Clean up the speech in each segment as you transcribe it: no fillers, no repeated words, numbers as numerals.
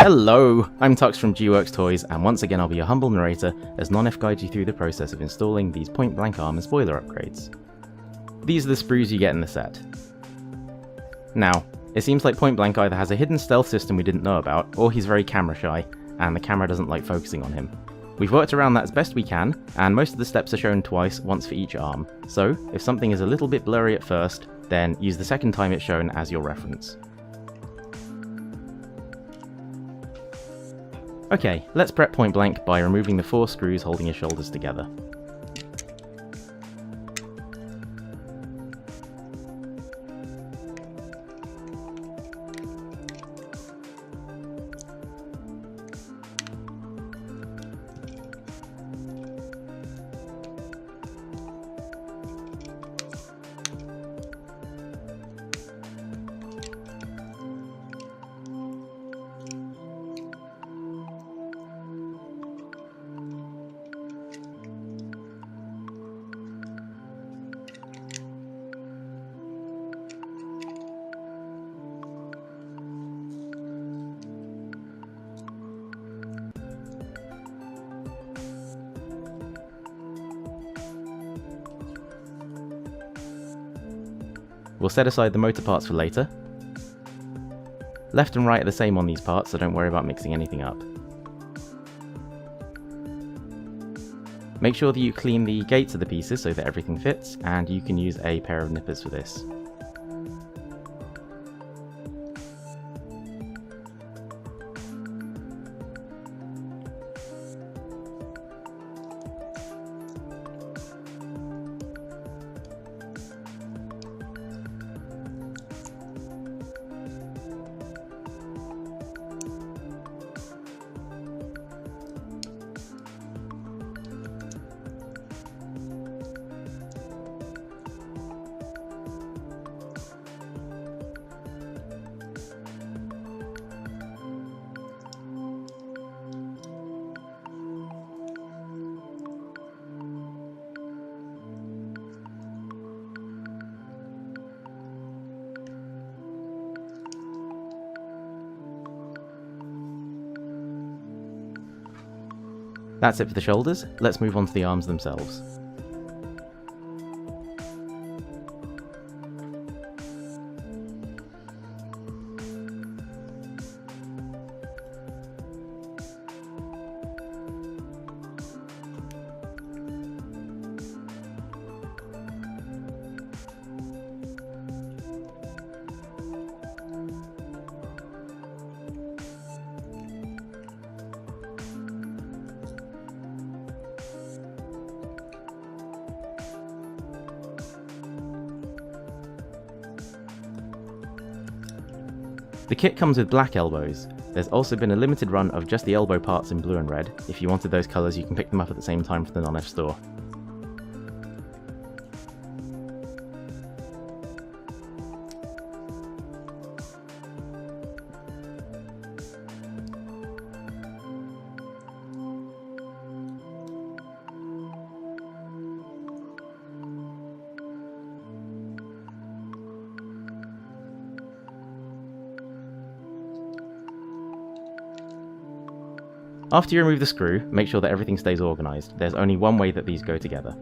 Hello, I'm Tux from Gworks Toys, and once again I'll be your humble narrator as Nonnef guides you through the process of installing these Pointblank arm and spoiler upgrades. These are the sprues you get in the set. Now, it seems like Pointblank either has a hidden stealth system we didn't know about, or he's very camera shy, and the camera doesn't like focusing on him. We've worked around that as best we can, and most of the steps are shown twice, once for each arm, so if something is a little bit blurry at first, then use the second time it's shown as your reference. Okay, let's prep Pointblank by removing the 4 screws holding his shoulders together. We'll set aside the motor parts for later. Left and right are the same on these parts, so don't worry about mixing anything up. Make sure that you clean the gates of the pieces so that everything fits, and you can use a pair of nippers for this. That's it for the shoulders, let's move on to the arms themselves. The kit comes with black elbows. There's also been a limited run of just the elbow parts in blue and red. If you wanted those colours, you can pick them up at the same time from the Nonnef store. After you remove the screw, make sure that everything stays organised. There's only one way that these go together.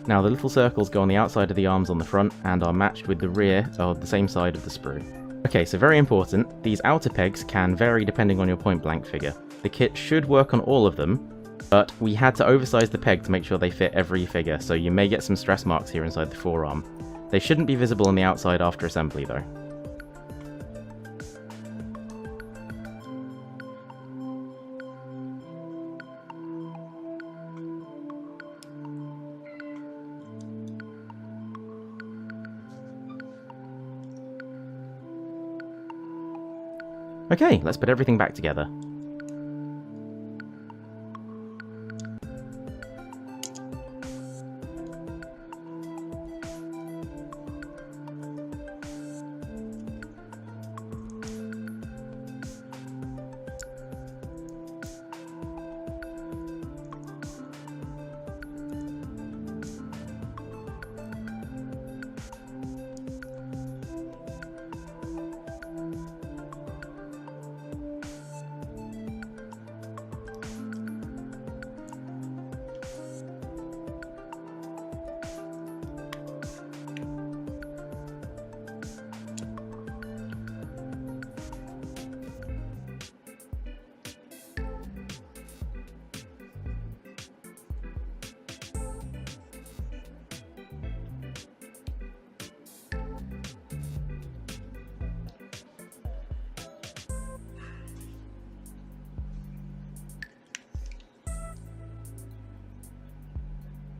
Now the little circles go on the outside of the arms on the front and are matched with the rear of the same side of the sprue. Okay, so very important, these outer pegs can vary depending on your Pointblank figure. The kit should work on all of them, but we had to oversize the peg to make sure they fit every figure, so you may get some stress marks here inside the forearm. They shouldn't be visible on the outside after assembly though. Okay, let's put everything back together.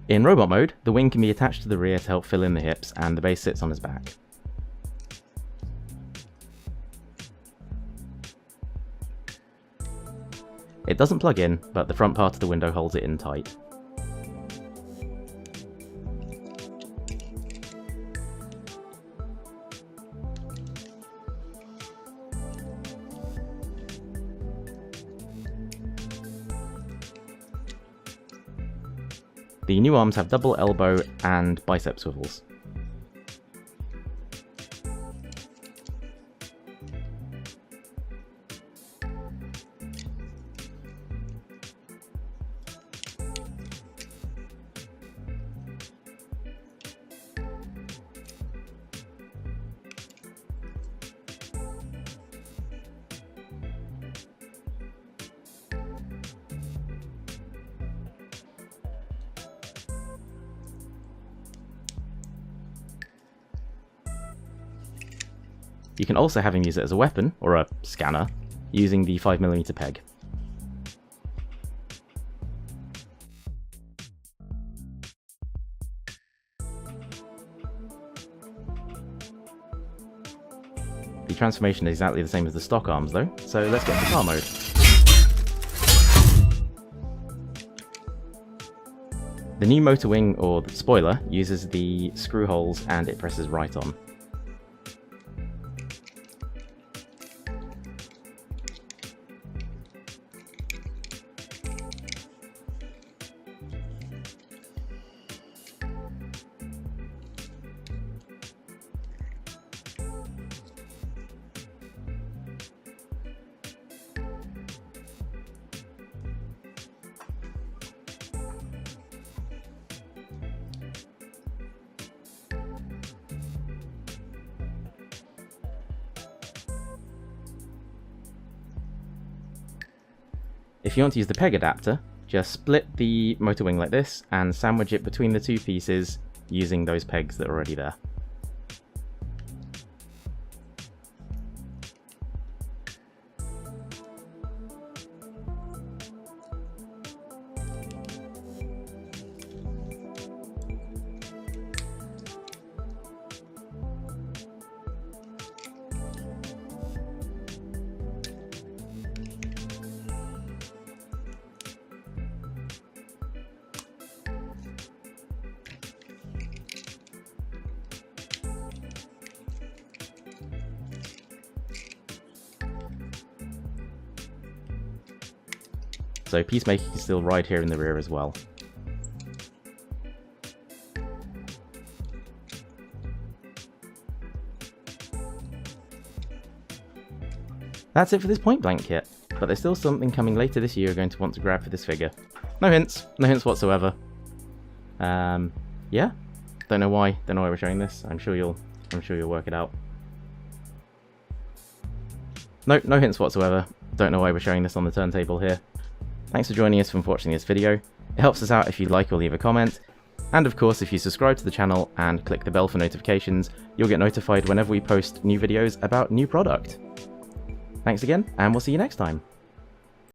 In robot mode, the wing can be attached to the rear to help fill in the hips, and the base sits on his back. It doesn't plug in, but the front part of the window holds it in tight. The new arms have double elbow and bicep swivels. You can also have him use it as a weapon, or a scanner, using the 5mm peg. The transformation is exactly the same as the stock arms though, so let's get to car mode. The new motor wing, or the spoiler, uses the screw holes and it presses right on. If you want to use the peg adapter, just split the motor wing like this and sandwich it between the two pieces using those pegs that are already there. So Peacemaker can still ride here in the rear as well. That's it for this Pointblank kit, but there's still something coming later this year you're going to want to grab for this figure. No hints whatsoever. Yeah, don't know why we're showing this. I'm sure you'll work it out. No hints whatsoever. Don't know why we're showing this on the turntable here. Thanks for joining us and watching this video. It helps us out if you like or leave a comment. And of course, if you subscribe to the channel and click the bell for notifications, you'll get notified whenever we post new videos about new product. Thanks again, and we'll see you next time.